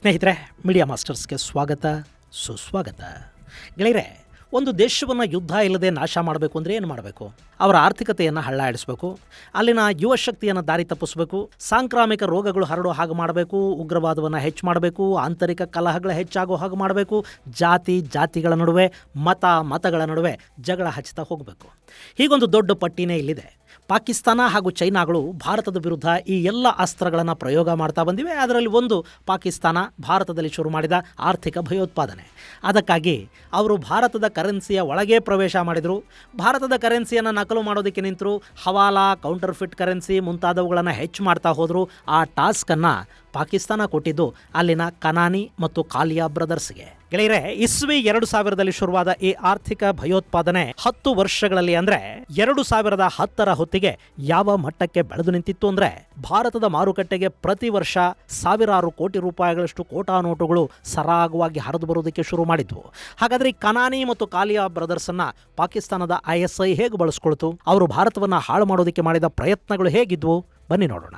ಸ್ನೇಹಿತರೆ, ಮೀಡಿಯಾ ಮಾಸ್ಟರ್ಸ್ಗೆ ಸ್ವಾಗತ ಸುಸ್ವಾಗತ. ಗೆಳೆಯರೆ, ಒಂದು ದೇಶವನ್ನು ಯುದ್ಧ ಇಲ್ಲದೆ ನಾಶ ಮಾಡಬೇಕು ಅಂದರೆ ಏನು ಮಾಡಬೇಕು? ಅವರ ಆರ್ಥಿಕತೆಯನ್ನು ಹಳ್ಳಾಡಿಸಬೇಕು, ಅಲ್ಲಿನ ಯುವ ಶಕ್ತಿಯನ್ನು ದಾರಿ ತಪ್ಪಿಸಬೇಕು, ಸಾಂಕ್ರಾಮಿಕ ರೋಗಗಳು ಹರಡೋ ಹಾಗೆ ಮಾಡಬೇಕು, ಉಗ್ರವಾದವನ್ನು ಹೆಚ್ಚು ಮಾಡಬೇಕು, ಆಂತರಿಕ ಕಲಹಗಳು ಹೆಚ್ಚಾಗೋ ಹಾಗೆ ಮಾಡಬೇಕು, ಜಾತಿಗಳ ನಡುವೆ ಮತಗಳ ನಡುವೆ ಜಗಳ ಹಚ್ಚುತ್ತಾ ಹೋಗಬೇಕು. ಹೀಗೊಂದು ದೊಡ್ಡ ಪಟ್ಟಿನೇ ಇಲ್ಲಿದೆ. ಪಾಕಿಸ್ತಾನ ಹಾಗೂ ಚೈನಾಗಳು ಭಾರತದ ವಿರುದ್ಧ ಈ ಎಲ್ಲ ಅಸ್ತ್ರಗಳನ್ನು ಪ್ರಯೋಗ ಮಾಡ್ತಾ ಬಂದಿವೆ. ಅದರಲ್ಲಿ ಒಂದು ಪಾಕಿಸ್ತಾನ ಭಾರತದಲ್ಲಿ ಶುರು ಮಾಡಿದ ಆರ್ಥಿಕ ಭಯೋತ್ಪಾದನೆ. ಅದಕ್ಕಾಗಿ ಅವರು ಭಾರತದ ಕರೆನ್ಸಿಯ ಒಳಗೆ ಪ್ರವೇಶ ಮಾಡಿದರು. ಭಾರತದ ಕರೆನ್ಸಿಯನ್ನು ನಕಲು ಮಾಡೋದಕ್ಕೆ ನಿಂತರು. ಹವಾಲಾ, ಕೌಂಟರ್ಫಿಟ್ ಕರೆನ್ಸಿ ಮುಂತಾದವುಗಳನ್ನು ಹೆಚ್ಚು ಮಾಡ್ತಾ ಹೋದರು. ಆ ಟಾಸ್ಕನ್ನು ಪಾಕಿಸ್ತಾನ ಕೊಟ್ಟಿದ್ದು ಅಲ್ಲಿನ ಕನಾನಿ ಮತ್ತು ಕಾಲಿಯಾ ಬ್ರದರ್ಸ್ಗೆ. ಗೆಳೆಯರೆ, ಇಸ್ವಿ 2000ರಲ್ಲಿ ಶುರುವಾದ ಈ ಆರ್ಥಿಕ ಭಯೋತ್ಪಾದನೆ 10 ವರ್ಷಗಳಲ್ಲಿ ಅಂದರೆ 2010ರ ಹೊತ್ತಿಗೆ ಯಾವ ಮಟ್ಟಕ್ಕೆ ಬೆಳೆದು ನಿಂತಿತ್ತು ಅಂದರೆ, ಭಾರತದ ಮಾರುಕಟ್ಟೆಗೆ ಪ್ರತಿ ವರ್ಷ ಸಾವಿರಾರು ಕೋಟಿ ರೂಪಾಯಿಗಳಷ್ಟು ಕೋಟಾ ನೋಟುಗಳು ಸರಾಗವಾಗಿ ಹರಿದು ಬರೋದಕ್ಕೆ ಶುರು ಮಾಡಿದ್ವು. ಹಾಗಾದರೆ ಈ ಕನಾನಿ ಮತ್ತು ಕಾಲಿಯಾ ಬ್ರದರ್ಸನ್ನು ಪಾಕಿಸ್ತಾನದ ISI ಹೇಗೆ ಬಳಸ್ಕೊಳ್ತು? ಅವರು ಭಾರತವನ್ನು ಹಾಳು ಮಾಡೋದಕ್ಕೆ ಮಾಡಿದ ಪ್ರಯತ್ನಗಳು ಹೇಗಿದ್ವು? ಬನ್ನಿ ನೋಡೋಣ.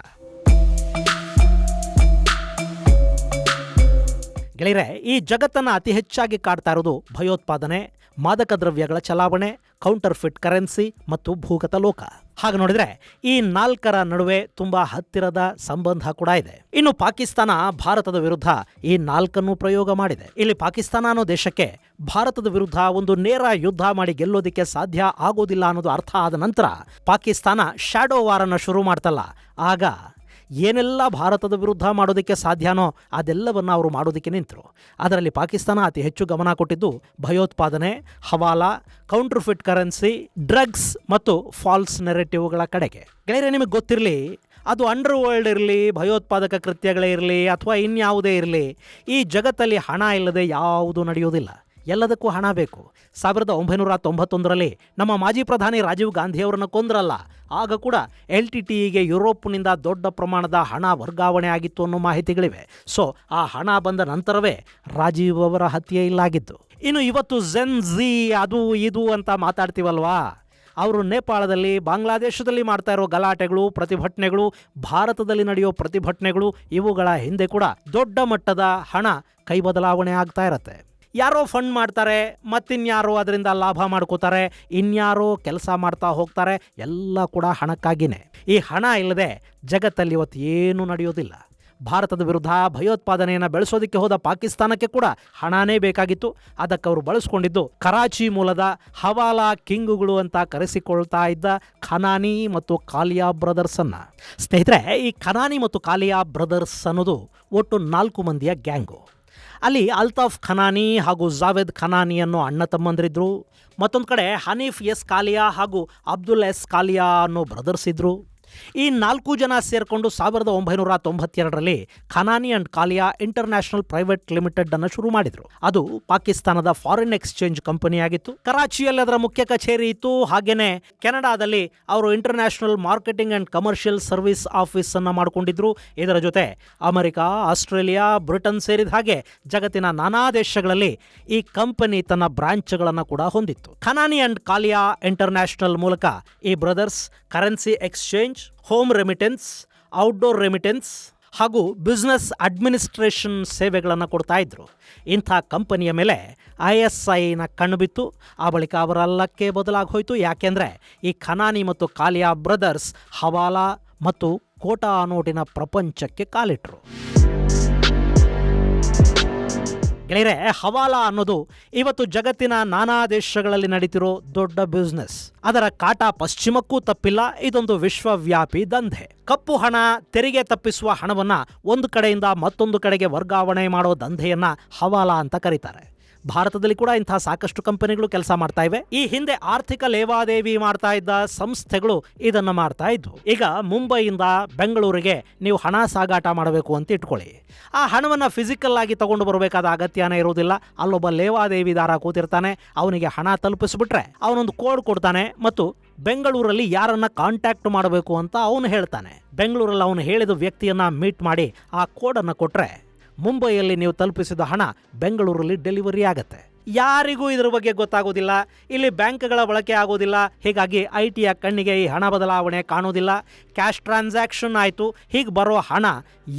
ಗೆಳೆಯರೆ, ಈ ಜಗತ್ತನ್ನು ಅತಿ ಹೆಚ್ಚಾಗಿ ಕಾಡ್ತಾ ಇರೋದು ಭಯೋತ್ಪಾದನೆ, ಮಾದಕ ದ್ರವ್ಯಗಳ ಚಲಾವಣೆ, ಕೌಂಟರ್ಫಿಟ್ ಕರೆನ್ಸಿ ಮತ್ತು ಭೂಗತ ಲೋಕ. ಹಾಗೆ ನೋಡಿದರೆ ಈ 4ರ ನಡುವೆ ತುಂಬಾ ಹತ್ತಿರದ ಸಂಬಂಧ ಕೂಡ ಇದೆ. ಇನ್ನು ಪಾಕಿಸ್ತಾನ ಭಾರತದ ವಿರುದ್ಧ ಈ 4ನ್ನು ಪ್ರಯೋಗ ಮಾಡಿದೆ. ಇಲ್ಲಿ ಪಾಕಿಸ್ತಾನ ಅನ್ನೋ ದೇಶಕ್ಕೆ ಭಾರತದ ವಿರುದ್ಧ ಒಂದು ನೇರ ಯುದ್ಧ ಮಾಡಿ ಗೆಲ್ಲೋದಕ್ಕೆ ಸಾಧ್ಯ ಆಗೋದಿಲ್ಲ ಅನ್ನೋದು ಅರ್ಥ ಆದ ನಂತರ ಪಾಕಿಸ್ತಾನ ಶಾಡೋ ವಾರನ್ನು ಶುರು ಮಾಡ್ತಲ್ಲ, ಆಗ ಏನೆಲ್ಲ ಭಾರತದ ವಿರುದ್ಧ ಮಾಡೋದಕ್ಕೆ ಸಾಧ್ಯನೋ ಅದೆಲ್ಲವನ್ನು ಅವರು ಮಾಡೋದಕ್ಕೆ ನಿಂತರು. ಅದರಲ್ಲಿ ಪಾಕಿಸ್ತಾನ ಅತಿ ಹೆಚ್ಚು ಗಮನ ಕೊಟ್ಟಿದ್ದು ಭಯೋತ್ಪಾದನೆ, ಹವಾಲಾ, ಕೌಂಟರ್ಫಿಟ್ ಕರೆನ್ಸಿ, ಡ್ರಗ್ಸ್ ಮತ್ತು ಫಾಲ್ಸ್ ನೆರೆಟಿವ್ಗಳ ಕಡೆಗೆ. ಗೆಳೆಯರೆ, ನಿಮಗೆ ಗೊತ್ತಿರಲಿ, ಅದು ಅಂಡರ್ ವರ್ಲ್ಡ್ ಇರಲಿ, ಭಯೋತ್ಪಾದಕ ಕೃತ್ಯಗಳೇ ಇರಲಿ ಅಥವಾ ಇನ್ಯಾವುದೇ ಇರಲಿ, ಈ ಜಗತ್ತಲ್ಲಿ ಹಣ ಇಲ್ಲದೆ ಯಾವುದೂ ನಡೆಯೋದಿಲ್ಲ. ಎಲ್ಲದಕ್ಕೂ ಹಣ ಬೇಕು. 1991ರಲ್ಲಿ ನಮ್ಮ ಮಾಜಿ ಪ್ರಧಾನಿ ರಾಜೀವ್ ಗಾಂಧಿಯವರನ್ನು ಕೊಂದ್ರಲ್ಲ, ಆಗ ಕೂಡ LTTEಗೆ ಯುರೋಪ್ನಿಂದ ದೊಡ್ಡ ಪ್ರಮಾಣದ ಹಣ ವರ್ಗಾವಣೆ ಆಗಿತ್ತು ಅನ್ನೋ ಮಾಹಿತಿಗಳಿವೆ. ಸೊ ಆ ಹಣ ಬಂದ ನಂತರವೇ ರಾಜೀವ್ ಅವರ ಹತ್ಯೆ ಇಲ್ಲಾಗಿತ್ತು. ಇನ್ನು ಇವತ್ತು ಜೆನ್ ಝಿ ಅದು ಇದು ಅಂತ ಮಾತಾಡ್ತೀವಲ್ವಾ, ಅವರು ನೇಪಾಳದಲ್ಲಿ, ಬಾಂಗ್ಲಾದೇಶದಲ್ಲಿ ಮಾಡ್ತಾ ಇರೋ ಗಲಾಟೆಗಳು, ಪ್ರತಿಭಟನೆಗಳು, ಭಾರತದಲ್ಲಿ ನಡೆಯೋ ಪ್ರತಿಭಟನೆಗಳು, ಇವುಗಳ ಹಿಂದೆ ಕೂಡ ದೊಡ್ಡ ಮಟ್ಟದ ಹಣ ಕೈ ಬದಲಾವಣೆ ಆಗ್ತಾ ಇರತ್ತೆ. ಯಾರೋ ಫಂಡ್ ಮಾಡ್ತಾರೆ, ಮತ್ತಿನ್ಯಾರೋ ಅದರಿಂದ ಲಾಭ ಮಾಡ್ಕೋತಾರೆ, ಇನ್ಯಾರೋ ಕೆಲಸ ಮಾಡ್ತಾ ಹೋಗ್ತಾರೆ. ಎಲ್ಲ ಕೂಡ ಹಣಕ್ಕಾಗಿನೇ. ಈ ಹಣ ಇಲ್ಲದೆ ಜಗತ್ತಲ್ಲಿ ಇವತ್ತು ಏನೂ ನಡೆಯೋದಿಲ್ಲ. ಭಾರತದ ವಿರುದ್ಧ ಭಯೋತ್ಪಾದನೆಯನ್ನು ಬೆಳೆಸೋದಕ್ಕೆ ಹೋದ ಪಾಕಿಸ್ತಾನಕ್ಕೆ ಕೂಡ ಹಣನೇ ಬೇಕಾಗಿತ್ತು. ಅದಕ್ಕೆ ಅವರು ಬಳಸ್ಕೊಂಡಿದ್ದು ಕರಾಚಿ ಮೂಲದ ಹವಾಲಾ ಕಿಂಗುಗಳು ಅಂತ ಕರೆಸಿಕೊಳ್ತಾ ಇದ್ದ ಖನಾನಿ ಮತ್ತು ಕಾಲಿಯಾ ಬ್ರದರ್ಸನ್ನು. ಸ್ನೇಹಿತರೆ, ಈ ಖನಾನಿ ಮತ್ತು ಕಾಲಿಯಾ ಬ್ರದರ್ಸ್ ಅನ್ನೋದು ಒಟ್ಟು 4 ಮಂದಿಯ ಗ್ಯಾಂಗು. ಅಲ್ಲಿ ಅಲ್ತಾಫ್ ಖನಾನಿ ಹಾಗೂ ಜಾವೇದ್ ಖನಾನಿ ಅನ್ನೋ ಅಣ್ಣ ತಮ್ಮಂದಿರಿದ್ರು. ಮತ್ತೊಂದು ಕಡೆ ಹನೀಫ್ ಎಸ್ ಕಾಲಿಯಾ ಹಾಗೂ ಅಬ್ದುಲ್ ಎಸ್ ಕಾಲಿಯಾ ಅನ್ನೋ ಬ್ರದರ್ಸ್ ಇದ್ರು. ಈ 4 ಜನ ಸೇರಿಕೊಂಡು 1992ರಲ್ಲಿ Khanani and Kalia international private limited ಅನ್ನು ಶುರು ಮಾಡಿದ್ರು. ಅದು ಪಾಕಿಸ್ತಾನದ ಫಾರಿನ್ ಎಕ್ಸ್ಚೇಂಜ್ ಕಂಪನಿ ಆಗಿತ್ತು. ಕರಾಚಿಯಲ್ಲಿ ಅದರ ಮುಖ್ಯ ಕಚೇರಿ ಇತ್ತು. ಹಾಗೇನೆ ಕೆನಡಾದಲ್ಲಿ ಅವರು international marketing and commercial service office ಅನ್ನು ಮಾಡಿಕೊಂಡಿದ್ರು. ಇದರ ಜೊತೆ ಅಮೆರಿಕ, ಆಸ್ಟ್ರೇಲಿಯಾ, ಬ್ರಿಟನ್ ಸೇರಿದ ಹಾಗೆ ಜಗತ್ತಿನ ನಾನಾ ದೇಶಗಳಲ್ಲಿ ಈ ಕಂಪನಿ ತನ್ನ ಬ್ರಾಂಚ್ಗಳನ್ನು ಕೂಡ ಹೊಂದಿತ್ತು. ಖನಾನಿ ಅಂಡ್ ಕಾಲಿಯಾ ಇಂಟರ್ನ್ಯಾಷನಲ್ ಮೂಲಕ ಈ brothers currency exchange, home remittance, outdoor remittance ಹಾಗೂ ಬಿಸ್ನೆಸ್ ಅಡ್ಮಿನಿಸ್ಟ್ರೇಷನ್ ಸೇವೆಗಳನ್ನು ಕೊಡ್ತಾ ಇದ್ರು. ಇಂಥ ಕಂಪನಿಯ ಮೇಲೆ ISIನ ಕಣ್ಣು ಬಿತ್ತು. ಆ ಬಳಿಕ ಅವರ ಲಕ್ಕೆ ಬದಲಾಗಿ ಹೋಯಿತು. ಯಾಕೆಂದರೆ ಈ ಖನಾನಿ ಮತ್ತು ಕಾಲಿಯಾ ಬ್ರದರ್ಸ್ ಹವಾಲಾ ಮತ್ತು ಕೋಟಾ ನೋಟಿನ ಪ್ರಪಂಚಕ್ಕೆ ಕಾಲಿಟ್ರು. ಗೆಳೆಯರೆ, ಹವಾಲಾ ಅನ್ನೋದು ಇವತ್ತು ಜಗತ್ತಿನ ನಾನಾ ದೇಶಗಳಲ್ಲಿ ನಡೀತಿರೋ ದೊಡ್ಡ ಬಿಸ್ನೆಸ್. ಅದರ ಕಾಟ ಪಶ್ಚಿಮಕ್ಕೂ ತಪ್ಪಿಲ್ಲ. ಇದೊಂದು ವಿಶ್ವವ್ಯಾಪಿ ದಂಧೆ. ಕಪ್ಪು ಹಣ, ತೆರಿಗೆ ತಪ್ಪಿಸುವ ಹಣವನ್ನು ಒಂದು ಕಡೆಯಿಂದ ಮತ್ತೊಂದು ಕಡೆಗೆ ವರ್ಗಾವಣೆ ಮಾಡೋ ದಂಧೆಯನ್ನ ಹವಾಲಾ ಅಂತ ಕರೀತಾರೆ. ಭಾರತದಲ್ಲಿ ಕೂಡ ಇಂತಹ ಸಾಕಷ್ಟು ಕಂಪನಿಗಳು ಕೆಲಸ ಮಾಡ್ತಾ ಇವೆ. ಈ ಹಿಂದೆ ಆರ್ಥಿಕ ಲೇವಾದೇವಿ ಮಾಡ್ತಾ ಇದ್ದ ಸಂಸ್ಥೆಗಳು ಇದನ್ನು ಮಾಡ್ತಾ ಇದ್ವು. ಈಗ ಮುಂಬೈಯಿಂದ ಬೆಂಗಳೂರಿಗೆ ನೀವು ಹಣ ಸಾಗಾಟ ಮಾಡಬೇಕು ಅಂತ ಇಟ್ಕೊಳ್ಳಿ. ಆ ಹಣವನ್ನು ಫಿಸಿಕಲ್ ಆಗಿ ತಗೊಂಡು ಬರಬೇಕಾದ ಅಗತ್ಯನೇ ಇರುವುದಿಲ್ಲ. ಅಲ್ಲೊಬ್ಬ ಲೇವಾದೇವಿದಾರ ಕೂತಿರ್ತಾನೆ. ಅವನಿಗೆ ಹಣ ತಲುಪಿಸ್ಬಿಟ್ರೆ ಅವನೊಂದು ಕೋಡ್ ಕೊಡ್ತಾನೆ ಮತ್ತು ಬೆಂಗಳೂರಲ್ಲಿ ಯಾರನ್ನ ಕಾಂಟ್ಯಾಕ್ಟ್ ಮಾಡಬೇಕು ಅಂತ ಅವನು ಹೇಳ್ತಾನೆ. ಬೆಂಗಳೂರಲ್ಲಿ ಅವನು ಹೇಳಿದ ವ್ಯಕ್ತಿಯನ್ನ ಮೀಟ್ ಮಾಡಿ ಆ ಕೋಡನ್ನು ಕೊಟ್ರೆ ಮುಂಬೈಯಲ್ಲಿ ನೀವು ತಲುಪಿಸಿದ ಹಣ ಬೆಂಗಳೂರಲ್ಲಿ ಡೆಲಿವರಿ ಆಗತ್ತೆ. ಯಾರಿಗೂ ಇದ್ರ ಬಗ್ಗೆ ಗೊತ್ತಾಗೋದಿಲ್ಲ. ಇಲ್ಲಿ ಬ್ಯಾಂಕ್ಗಳ ಬಳಕೆ ಆಗೋದಿಲ್ಲ. ಹೀಗಾಗಿ IT ಯ ಕಣ್ಣಿಗೆ ಈ ಹಣ ಬದಲಾವಣೆ ಕಾಣೋದಿಲ್ಲ. ಕ್ಯಾಶ್ ಟ್ರಾನ್ಸಾಕ್ಷನ್ ಆಯಿತು, ಹೀಗೆ ಬರೋ ಹಣ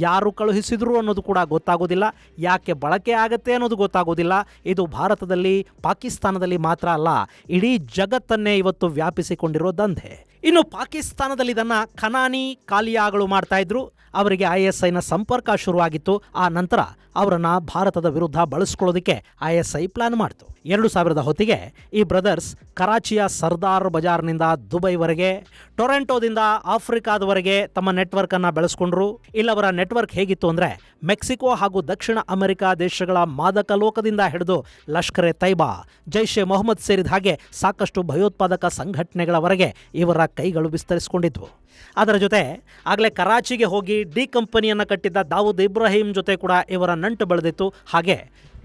ಯಾರು ಕಳುಹಿಸಿದ್ರು ಅನ್ನೋದು ಕೂಡ ಗೊತ್ತಾಗೋದಿಲ್ಲ. ಯಾಕೆ ಬಳಕೆ ಆಗುತ್ತೆ ಅನ್ನೋದು ಗೊತ್ತಾಗೋದಿಲ್ಲ. ಇದು ಭಾರತದಲ್ಲಿ, ಪಾಕಿಸ್ತಾನದಲ್ಲಿ ಮಾತ್ರ ಅಲ್ಲ, ಇಡೀ ಜಗತ್ತನ್ನೇ ಇವತ್ತು ವ್ಯಾಪಿಸಿಕೊಂಡಿರೋ ದಂಧೆ. ಇನ್ನು ಪಾಕಿಸ್ತಾನದಲ್ಲಿ ಇದನ್ನು ಖನಾನಿ ಕಾಲಿಯಾಗಳು ಮಾಡ್ತಾ ಇದ್ರು. ಅವರಿಗೆ ISIನ ಸಂಪರ್ಕ ಶುರುವಾಗಿತ್ತು. ಆ ನಂತರ ಅವರನ್ನು ಭಾರತದ ವಿರುದ್ಧ ಬಳಸ್ಕೊಳ್ಳೋದಕ್ಕೆ ISI ಪ್ಲಾನ್ ಮಾಡಿತು. 2000 ಹೊತ್ತಿಗೆ ಈ ಬ್ರದರ್ಸ್ ಕರಾಚಿಯ ಸರ್ದಾರ್ ಬಜಾರ್ನಿಂದ ದುಬೈವರೆಗೆ, ಟೊರೆಂಟೋದಿಂದ ಆಫ್ರಿಕಾದವರೆಗೆ ತಮ್ಮ ನೆಟ್ವರ್ಕನ್ನು ಬೆಳೆಸ್ಕೊಂಡ್ರು. ಇಲ್ಲವರ ನೆಟ್ವರ್ಕ್ ಹೇಗಿತ್ತು ಅಂದರೆ, ಮೆಕ್ಸಿಕೋ ಹಾಗೂ ದಕ್ಷಿಣ ಅಮೆರಿಕ ದೇಶಗಳ ಮಾದಕ ಲೋಕದಿಂದ ಹಿಡಿದು ಲಷ್ಕರ್ ಎ ತೈಬಾ, ಜೈಷ್ ಎ ಮೊಹಮ್ಮದ್ ಸೇರಿದ ಹಾಗೆ ಸಾಕಷ್ಟು ಭಯೋತ್ಪಾದಕ ಸಂಘಟನೆಗಳವರೆಗೆ ಇವರ ಕೈಗಳು ವಿಸ್ತರಿಸಿಕೊಂಡಿದ್ವು. ಅದರ ಜೊತೆ ಆಗಲೇ ಕರಾಚಿಗೆ ಹೋಗಿ ಡಿ ಕಂಪನಿಯನ್ನು ಕಟ್ಟಿದ್ದ ದಾವೂದ್ ಇಬ್ರಾಹಿಂ ಜೊತೆ ಕೂಡ ಇವರ ನಂಟು ಬೆಳೆದಿತ್ತು. ಹಾಗೆ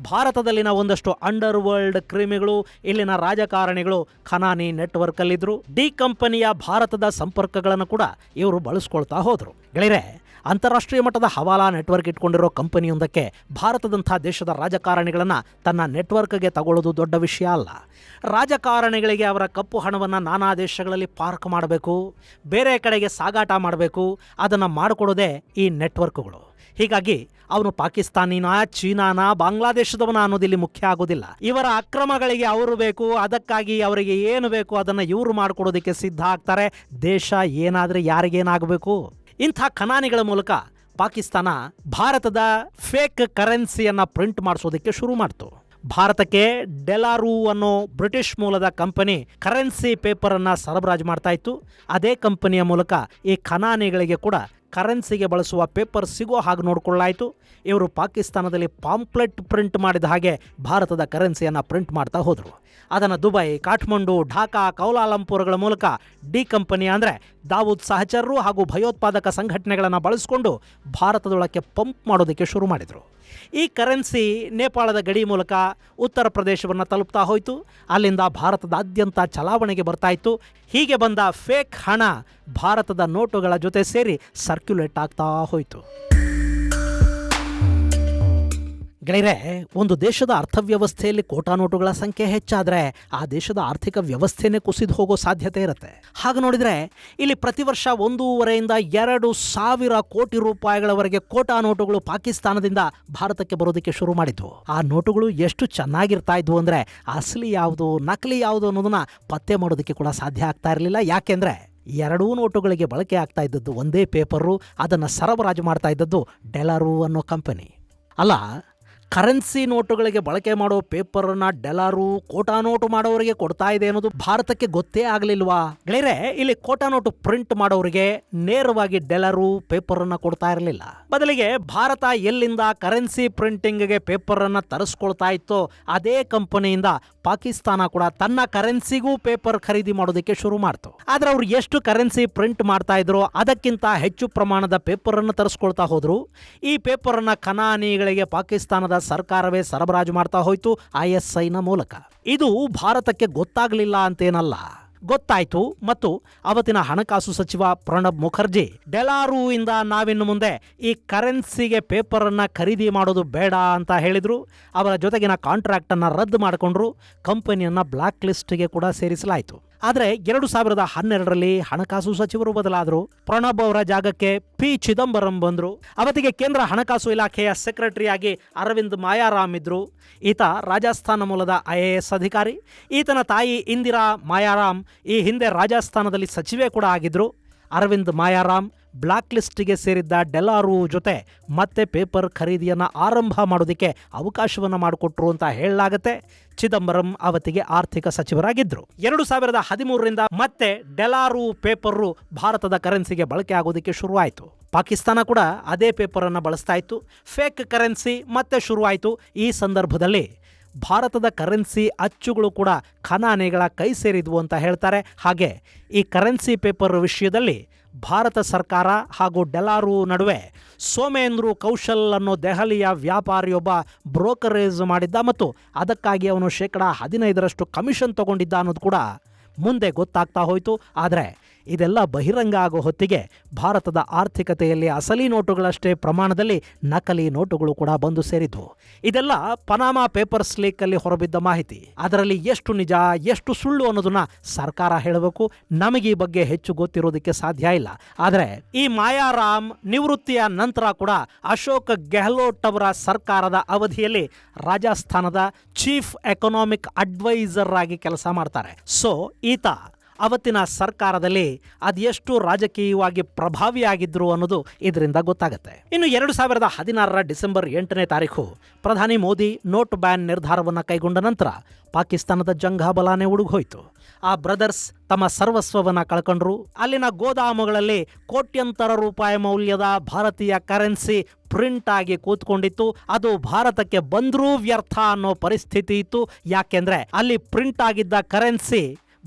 ಭಾರತದಲ್ಲಿನ ಒಂದಷ್ಟು ಅಂಡರ್ ವರ್ಲ್ಡ್ ಕ್ರಿಮಿಗಳು, ಇಲ್ಲಿನ ರಾಜಕಾರಣಿಗಳು ಖನಾನಿ ನೆಟ್ವರ್ಕಲ್ಲಿದ್ದರು. ಡಿ ಕಂಪನಿಯ ಭಾರತದ ಸಂಪರ್ಕಗಳನ್ನು ಕೂಡ ಇವರು ಬಳಸ್ಕೊಳ್ತಾ ಹೋದರು. ಗೆಳೆಯರೆ, ಅಂತಾರಾಷ್ಟ್ರೀಯ ಮಟ್ಟದ ಹವಾಲಾ ನೆಟ್ವರ್ಕ್ ಇಟ್ಕೊಂಡಿರೋ ಕಂಪನಿಯೊಂದಕ್ಕೆ ಭಾರತದಂಥ ದೇಶದ ರಾಜಕಾರಣಿಗಳನ್ನು ತನ್ನ ನೆಟ್ವರ್ಕ್ಗೆ ತಗೊಳ್ಳೋದು ದೊಡ್ಡ ವಿಷಯ ಅಲ್ಲ. ರಾಜಕಾರಣಿಗಳಿಗೆ ಅವರ ಕಪ್ಪು ಹಣವನ್ನು ನಾನಾ ದೇಶಗಳಲ್ಲಿ ಪಾರ್ಕ್ ಮಾಡಬೇಕು, ಬೇರೆ ಕಡೆಗೆ ಸಾಗಾಟ ಮಾಡಬೇಕು. ಅದನ್ನು ಮಾಡಿಕೊಡೋದೇ ಈ ನೆಟ್ವರ್ಕ್ಗಳು. ಹೀಗಾಗಿ ಅವನು ಪಾಕಿಸ್ತಾನಿನ, ಚೀನಾನ, ಬಾಂಗ್ಲಾದೇಶದವನ ಅನ್ನೋದಿಲ್ಲಿ ಮುಖ್ಯ ಆಗೋದಿಲ್ಲ. ಇವರ ಅಕ್ರಮಗಳಿಗೆ ಅವರು ಬೇಕು, ಅದಕ್ಕಾಗಿ ಅವರಿಗೆ ಏನು ಬೇಕು ಅದನ್ನು ಇವರು ಮಾಡಿಕೊಡೋದಕ್ಕೆ ಸಿದ್ಧ ಆಗ್ತಾರೆ. ದೇಶ ಏನಾದರೆ ಯಾರಿಗೇನಾಗಬೇಕು. ಇಂಥ ಖನಾನಿಗಳ ಮೂಲಕ ಪಾಕಿಸ್ತಾನ ಭಾರತದ ಫೇಕ್ ಕರೆನ್ಸಿಯನ್ನು ಪ್ರಿಂಟ್ ಮಾಡಿಸೋದಕ್ಕೆ ಶುರು ಮಾಡ್ತು. ಭಾರತಕ್ಕೆ ಡೆಲಾರೂ ಅನ್ನೋ ಬ್ರಿಟಿಷ್ ಮೂಲದ ಕಂಪನಿ ಕರೆನ್ಸಿ ಪೇಪರನ್ನು ಸರಬರಾಜು ಮಾಡ್ತಾ ಇತ್ತು. ಅದೇ ಕಂಪನಿಯ ಮೂಲಕ ಈ ಖನಾನಿಗಳಿಗೆ ಕೂಡ ಕರೆನ್ಸಿಗೆ ಬಳಸುವ ಪೇಪರ್ ಸಿಗೋ ಹಾಗೆ ನೋಡಿಕೊಳ್ಳಾಯಿತು. ಇವರು ಪಾಕಿಸ್ತಾನದಲ್ಲಿ ಪಾಂಪ್ಲೆಟ್ ಪ್ರಿಂಟ್ ಮಾಡಿದ ಹಾಗೆ ಭಾರತದ ಕರೆನ್ಸಿಯನ್ನು ಪ್ರಿಂಟ್ ಮಾಡ್ತಾ ಹೋದರು. ಅದನ್ನು ದುಬೈ, ಕಾಠ್ಮಂಡು, ಢಾಕಾ, ಕೌಲಾಲಂಪುರ್ಗಳ ಮೂಲಕ ಡಿ ಕಂಪನಿ ಅಂದರೆ ದಾವೂದ್ ಸಹಚರರು ಹಾಗೂ ಭಯೋತ್ಪಾದಕ ಸಂಘಟನೆಗಳನ್ನು ಬಳಸಿಕೊಂಡು ಭಾರತದೊಳಕ್ಕೆ ಪಂಪ್ ಮಾಡೋದಕ್ಕೆ ಶುರು ಮಾಡಿದರು. ಈ ಕರೆನ್ಸಿ ನೇಪಾಳದ ಗಡಿ ಮೂಲಕ ಉತ್ತರ ಪ್ರದೇಶವನ್ನು ತಲುಪ್ತಾ ಹೋಯಿತು. ಅಲ್ಲಿಂದ ಭಾರತದಾದ್ಯಂತ ಚಲಾವಣೆಗೆ ಬರ್ತಾ ಇತ್ತು. ಹೀಗೆ ಬಂದ ಫೇಕ್ ಹಣ ಭಾರತದ ನೋಟುಗಳ ಜೊತೆ ಸೇರಿ ಸರ್ಕ್ಯುಲೇಟ್ ಆಗ್ತಾ ಹೋಯಿತು. ಗೆಳೆಯರೆ, ಒಂದು ದೇಶದ ಅರ್ಥವ್ಯವಸ್ಥೆಯಲ್ಲಿ ಕೋಟಾ ನೋಟುಗಳ ಸಂಖ್ಯೆ ಹೆಚ್ಚಾದರೆ ಆ ದೇಶದ ಆರ್ಥಿಕ ವ್ಯವಸ್ಥೆನೇ ಕುಸಿದು ಹೋಗೋ ಸಾಧ್ಯತೆ ಇರುತ್ತೆ. ಹಾಗೆ ನೋಡಿದರೆ ಇಲ್ಲಿ ಪ್ರತಿ ವರ್ಷ 1,500-2,000 ಕೋಟಿ ರೂಪಾಯಿಗಳವರೆಗೆ ಕೋಟಾ ನೋಟುಗಳು ಪಾಕಿಸ್ತಾನದಿಂದ ಭಾರತಕ್ಕೆ ಬರೋದಕ್ಕೆ ಶುರು ಮಾಡಿದ್ವು. ಆ ನೋಟುಗಳು ಎಷ್ಟು ಚೆನ್ನಾಗಿರ್ತಾ ಇದ್ವು ಅಂದರೆ ಅಸಲಿ ಯಾವುದು ನಕಲಿ ಯಾವುದು ಅನ್ನೋದನ್ನ ಪತ್ತೆ ಮಾಡೋದಕ್ಕೆ ಕೂಡ ಸಾಧ್ಯ ಆಗ್ತಾ ಇರಲಿಲ್ಲ. ಯಾಕೆಂದರೆ ಎರಡೂ ನೋಟುಗಳಿಗೆ ಬಳಕೆ ಆಗ್ತಾ ಇದ್ದದ್ದು ಒಂದೇ ಪೇಪರು. ಅದನ್ನು ಸರಬರಾಜು ಮಾಡ್ತಾ ಇದ್ದದ್ದು ಡೆಲಾರೂ ಅನ್ನೋ ಕಂಪನಿ. ಅಲ್ಲ, ಕರೆನ್ಸಿ ನೋಟುಗಳಿಗೆ ಬಳಕೆ ಮಾಡೋ ಪೇಪರನ್ನು ಡೆಲಾರು ಕೋಟಾ ನೋಟು ಮಾಡೋರಿಗೆ ಕೊಡ್ತಾ ಇದೆ ಅನ್ನೋದು ಭಾರತಕ್ಕೆ ಗೊತ್ತೇ ಆಗಲಿಲ್ವಾ? ಗೆಳೆಯರೆ, ಇಲ್ಲಿ ಕೋಟಾ ನೋಟು ಪ್ರಿಂಟ್ ಮಾಡೋರಿಗೆ ನೇರವಾಗಿ ಡೆಲಾರು ಪೇಪರನ್ನು ಕೊಡ್ತಾ ಇರಲಿಲ್ಲ. ಬದಲಿಗೆ ಭಾರತ ಎಲ್ಲಿಂದ ಕರೆನ್ಸಿ ಪ್ರಿಂಟಿಂಗ್ಗೆ ಪೇಪರನ್ನು ತರಿಸ್ಕೊಳ್ತಾ ಇತ್ತೋ ಅದೇ ಕಂಪನಿಯಿಂದ ಪಾಕಿಸ್ತಾನ ಕೂಡ ತನ್ನ ಕರೆನ್ಸಿಗೂ ಪೇಪರ್ ಖರೀದಿ ಮಾಡೋದಕ್ಕೆ ಶುರು ಮಾಡ್ತು. ಆದ್ರೆ ಅವ್ರು ಎಷ್ಟು ಕರೆನ್ಸಿ ಪ್ರಿಂಟ್ ಮಾಡ್ತಾ ಇದ್ರು ಅದಕ್ಕಿಂತ ಹೆಚ್ಚು ಪ್ರಮಾಣದ ಪೇಪರನ್ನು ತರಿಸ್ಕೊಳ್ತಾ ಹೋದ್ರು. ಈ ಪೇಪರನ್ನು ಖನಾನಿಗಳಿಗೆ ಪಾಕಿಸ್ತಾನದ ಸರ್ಕಾರವೇ ಸರಬರಾಜು ಮಾಡ್ತಾ ಹೋಯ್ತು ISIನ ಮೂಲಕ. ಇದು ಭಾರತಕ್ಕೆ ಗೊತ್ತಾಗಲಿಲ್ಲ ಅಂತೇನಲ್ಲ, ಗೊತ್ತಾಯ್ತು. ಮತ್ತು ಅವತ್ತಿನ ಹಣಕಾಸು ಸಚಿವ ಪ್ರಣಬ್ ಮುಖರ್ಜಿ ಡೆಲಾರೂ ಇಂದ ನಾವಿನ್ನು ಮುಂದೆ ಈ ಕರೆನ್ಸಿಗೆ ಪೇಪರನ್ನು ಖರೀದಿ ಮಾಡೋದು ಬೇಡ ಅಂತ ಹೇಳಿದ್ರು. ಅವರ ಜೊತೆಗಿನ ಕಾಂಟ್ರಾಕ್ಟನ್ನು ರದ್ದು ಮಾಡಿಕೊಂಡ್ರು. ಕಂಪನಿಯನ್ನು ಬ್ಲ್ಯಾಕ್ ಲಿಸ್ಟ್ಗೆ ಕೂಡ ಸೇರಿಸಲಾಯಿತು. ಆದರೆ 2012ರಲ್ಲಿ ಹಣಕಾಸು ಸಚಿವರು ಬದಲಾದರು. ಪ್ರಣಬ್ ಅವರ ಜಾಗಕ್ಕೆ ಪಿ ಚಿದಂಬರಂ ಬಂದರು. ಅವತ್ತಿಗೆ ಕೇಂದ್ರ ಹಣಕಾಸು ಇಲಾಖೆಯ ಸೆಕ್ರೆಟರಿಯಾಗಿ ಅರವಿಂದ್ ಮಾಯಾರಾಮ್ ಇದ್ರು. ಈತ ರಾಜಸ್ಥಾನ ಮೂಲದ IAS ಅಧಿಕಾರಿ. ಈತನ ತಾಯಿ ಇಂದಿರಾ ಮಾಯಾರಾಮ್ ಈ ಹಿಂದೆ ರಾಜಸ್ಥಾನದಲ್ಲಿ ಸಚಿವೆ ಕೂಡ ಆಗಿದ್ರು. ಅರವಿಂದ್ ಮಾಯಾರಾಮ್ ಬ್ಲ್ಯಾಕ್ ಲಿಸ್ಟ್ಗೆ ಸೇರಿದ್ದ ಡೆಲಾರೂ ಜೊತೆ ಮತ್ತೆ ಪೇಪರ್ ಖರೀದಿಯನ್ನು ಆರಂಭ ಮಾಡೋದಕ್ಕೆ ಅವಕಾಶವನ್ನು ಮಾಡಿಕೊಟ್ರು ಅಂತ ಹೇಳಲಾಗುತ್ತೆ. ಚಿದಂಬರಂ ಅವತ್ತಿಗೆ ಆರ್ಥಿಕ ಸಚಿವರಾಗಿದ್ದರು. 2013ರಿಂದ ಮತ್ತೆ ಡೆಲಾರೂ ಪೇಪರು ಭಾರತದ ಕರೆನ್ಸಿಗೆ ಬಳಕೆ ಆಗೋದಕ್ಕೆ ಶುರುವಾಯಿತು. ಪಾಕಿಸ್ತಾನ ಕೂಡ ಅದೇ ಪೇಪರನ್ನು ಬಳಸ್ತಾ ಇತ್ತು. ಫೇಕ್ ಕರೆನ್ಸಿ ಮತ್ತೆ ಶುರುವಾಯಿತು. ಈ ಸಂದರ್ಭದಲ್ಲಿ ಭಾರತದ ಕರೆನ್ಸಿ ಅಚ್ಚುಗಳು ಕೂಡ ಖನಾನಿಗಳ ಕೈ ಸೇರಿದ್ವು ಅಂತ ಹೇಳ್ತಾರೆ. ಹಾಗೆ ಈ ಕರೆನ್ಸಿ ಪೇಪರ್ ವಿಷಯದಲ್ಲಿ ಭಾರತ ಸರ್ಕಾರ ಹಾಗೂ ಡೆಲಾರೂ ನಡುವೆ ಸೋಮೇಂದ್ರು ಕೌಶಲ್ ಅನ್ನೋ ದೆಹಲಿಯ ವ್ಯಾಪಾರಿಯೊಬ್ಬ ಬ್ರೋಕರೇಜ್ ಮಾಡಿದ್ದ ಮತ್ತು ಅದಕ್ಕಾಗಿ ಅವನು 15% ಕಮಿಷನ್ ತಗೊಂಡಿದ್ದ ಅನ್ನೋದು ಕೂಡ ಮುಂದೆ ಗೊತ್ತಾಗ್ತಾ ಹೋಯಿತು. ಆದರೆ ಇದೆಲ್ಲ ಬಹಿರಂಗ ಆಗೋ ಹೊತ್ತಿಗೆ ಭಾರತದ ಆರ್ಥಿಕತೆಯಲ್ಲಿ ಅಸಲಿ ನೋಟುಗಳಷ್ಟೇ ಪ್ರಮಾಣದಲ್ಲಿ ನಕಲಿ ನೋಟುಗಳು ಕೂಡ ಬಂದು ಸೇರಿದ್ವು. ಇದೆಲ್ಲ ಪನಾಮಾ ಪೇಪರ್ಸ್ ಲೀಕಲ್ಲಿ ಹೊರಬಿದ್ದ ಮಾಹಿತಿ. ಅದರಲ್ಲಿ ಎಷ್ಟು ನಿಜ ಎಷ್ಟು ಸುಳ್ಳು ಅನ್ನೋದನ್ನ ಸರ್ಕಾರ ಹೇಳಬೇಕು. ನಮಗೆ ಈ ಬಗ್ಗೆ ಹೆಚ್ಚು ಗೊತ್ತಿರೋದಕ್ಕೆ ಸಾಧ್ಯ ಇಲ್ಲ. ಆದರೆ ಈ ಮಾಯಾರಾಮ್ ನಿವೃತ್ತಿಯ ನಂತರ ಕೂಡ ಅಶೋಕ್ ಗೆಹ್ಲೋಟ್ ಅವರ ಸರ್ಕಾರದ ಅವಧಿಯಲ್ಲಿ ರಾಜಸ್ಥಾನದ ಚೀಫ್ ಎಕನಾಮಿಕ್ ಅಡ್ವೈಸರ್ ಆಗಿ ಕೆಲಸ ಮಾಡ್ತಾರೆ. ಸೊ ಈತ ಅವತ್ತಿನ ಸರ್ಕಾರದಲ್ಲಿ ಅದೆಷ್ಟು ರಾಜಕೀಯವಾಗಿ ಪ್ರಭಾವಿಯಾಗಿದ್ರು ಅನ್ನೋದು ಇದರಿಂದ ಗೊತ್ತಾಗುತ್ತೆ. ಇನ್ನು 2016 ಡಿಸೆಂಬರ್ 8ನೇ ತಾರೀಕು ಪ್ರಧಾನಿ ಮೋದಿ ನೋಟ್ ಬ್ಯಾನ್ ನಿರ್ಧಾರವನ್ನು ಕೈಗೊಂಡ ನಂತರ ಪಾಕಿಸ್ತಾನದ ಜಂಘಾಬಲಾನೆ ಉಡುಗೋಯ್ತು. ಆ ಬ್ರದರ್ಸ್ ತಮ್ಮ ಸರ್ವಸ್ವವನ್ನು ಕಳ್ಕೊಂಡ್ರು. ಅಲ್ಲಿನ ಗೋದಾಮುಗಳಲ್ಲಿ ಕೋಟ್ಯಂತರ ರೂಪಾಯಿ ಮೌಲ್ಯದ ಭಾರತೀಯ ಕರೆನ್ಸಿ ಪ್ರಿಂಟ್ ಆಗಿ ಕೂತ್ಕೊಂಡಿತ್ತು. ಅದು ಭಾರತಕ್ಕೆ ಬಂದ್ರೂ ವ್ಯರ್ಥ ಅನ್ನೋ ಪರಿಸ್ಥಿತಿ ಇತ್ತು. ಯಾಕೆಂದ್ರೆ ಅಲ್ಲಿ ಪ್ರಿಂಟ್ ಆಗಿದ್ದ ಕರೆನ್ಸಿ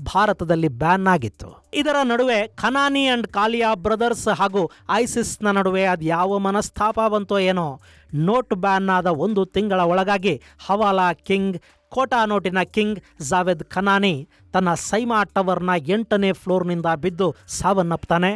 ಭಾರತದಲ್ಲಿ ಬ್ಯಾನ್ ಆಗಿತ್ತು. ಇದರ ನಡುವೆ ಖನಾನಿ ಅಂಡ್ ಕಾಲಿಯಾ ಬ್ರದರ್ಸ್ ಹಾಗೂ ಐಸಿಸ್ನ ನಡುವೆ ಅದು ಯಾವ ಮನಸ್ತಾಪ ಬಂತೋ ಏನೋ, ನೋಟ್ ಬ್ಯಾನ್ ಆದ 1 ತಿಂಗಳ ಒಳಗಾಗಿ ಹವಾಲಾ ಕಿಂಗ್, ಕೋಟಾ ನೋಟಿನ ಕಿಂಗ್ ಜಾವೇದ್ ಖನಾನಿ ತನ್ನ ಸೈಮಾ ಟವರ್ನ 8ನೇ ಫ್ಲೋರ್ನಿಂದ ಬಿದ್ದು ಸಾವನ್ನಪ್ತಾನೆ.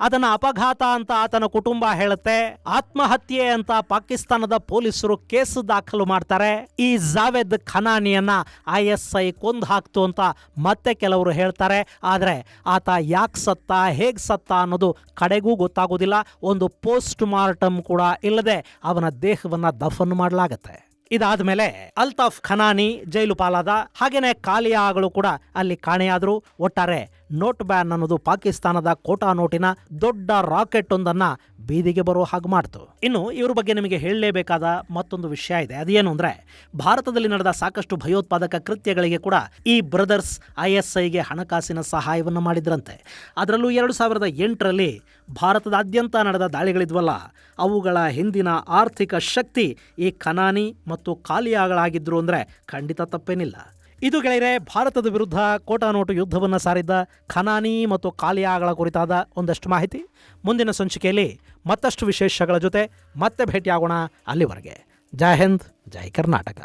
ಅದನ್ನು ಅಪಘಾತ ಅಂತ ಆತನ ಕುಟುಂಬ ಹೇಳುತ್ತೆ. ಆತ್ಮಹತ್ಯೆ ಅಂತ ಪಾಕಿಸ್ತಾನದ ಪೊಲೀಸರು ಕೇಸು ದಾಖಲು ಮಾಡ್ತಾರೆ. ಈ ಜಾವೇದ್ ಖನಾನಿಯನ್ನ ISI ಕೊಂದು ಹಾಕ್ತು ಅಂತ ಮತ್ತೆ ಕೆಲವರು ಹೇಳ್ತಾರೆ. ಆದರೆ ಆತ ಯಾಕೆ ಸತ್ತ, ಹೇಗೆ ಸತ್ತ ಅನ್ನೋದು ಕಡೆಗೂ ಗೊತ್ತಾಗೋದಿಲ್ಲ. ಒಂದು ಪೋಸ್ಟ್ ಮಾರ್ಟಮ್ ಕೂಡ ಇಲ್ಲದೆ ಅವನ ದೇಹವನ್ನು ದಫನ್ ಮಾಡಲಾಗತ್ತೆ. ಇದಾದ ಮೇಲೆ ಅಲ್ತಾಫ್ ಖನಾನಿ ಜೈಲು ಪಾಲಾದ. ಹಾಗೇನೆ ಕಾಲಿಯಾಗಳು ಕೂಡ ಅಲ್ಲಿ ಕಾಣೆಯಾದರು. ಒಟ್ಟಾರೆ ನೋಟ್ ಬ್ಯಾನ್ ಅನ್ನೋದು ಪಾಕಿಸ್ತಾನದ ಕೋಟಾ ನೋಟಿನ ದೊಡ್ಡ ರಾಕೆಟ್ ಒಂದನ್ನ ಬೀದಿಗೆ ಬರೋ ಹಾಗೆ ಮಾಡ್ತು. ಇನ್ನು ಇವ್ರ ಬಗ್ಗೆ ನಿಮಗೆ ಹೇಳಲೇಬೇಕಾದ ಮತ್ತೊಂದು ವಿಷಯ ಇದೆ. ಅದೇನು ಅಂದ್ರೆ, ಭಾರತದಲ್ಲಿ ನಡೆದ ಸಾಕಷ್ಟು ಭಯೋತ್ಪಾದಕ ಕೃತ್ಯಗಳಿಗೆ ಕೂಡ ಈ ಬ್ರದರ್ಸ್ ISIಗೆ ಹಣಕಾಸಿನ ಸಹಾಯವನ್ನು ಮಾಡಿದ್ರಂತೆ. ಅದರಲ್ಲೂ 2008ರಲ್ಲಿ ಭಾರತದಾದ್ಯಂತ ನಡೆದ ದಾಳಿಗಳಿದ್ವಲ್ಲ, ಅವುಗಳ ಹಿಂದಿನ ಆರ್ಥಿಕ ಶಕ್ತಿ ಈ ಖನಾನಿ ಮತ್ತು ಕಾಲಿಯಾಗಳಾಗಿದ್ರು ಅಂದರೆ ಖಂಡಿತ ತಪ್ಪೇನಿಲ್ಲ. ಇದು ಗೆಳೆಯರೆ, ಭಾರತದ ವಿರುದ್ಧ ಕೋಟಾ ನೋಟು ಯುದ್ಧವನ್ನು ಸಾರಿದ್ದ ಖನಾನಿ ಮತ್ತು ಕಾಲಿಯಾಗಳ ಕುರಿತಾದ ಒಂದಷ್ಟು ಮಾಹಿತಿ. ಮುಂದಿನ ಸಂಚಿಕೆಯಲ್ಲಿ ಮತ್ತಷ್ಟು ವಿಶೇಷಗಳ ಜೊತೆ ಮತ್ತೆ ಭೇಟಿಯಾಗೋಣ. ಅಲ್ಲಿವರೆಗೆ ಜೈ ಹಿಂದ್, ಜೈ ಕರ್ನಾಟಕ.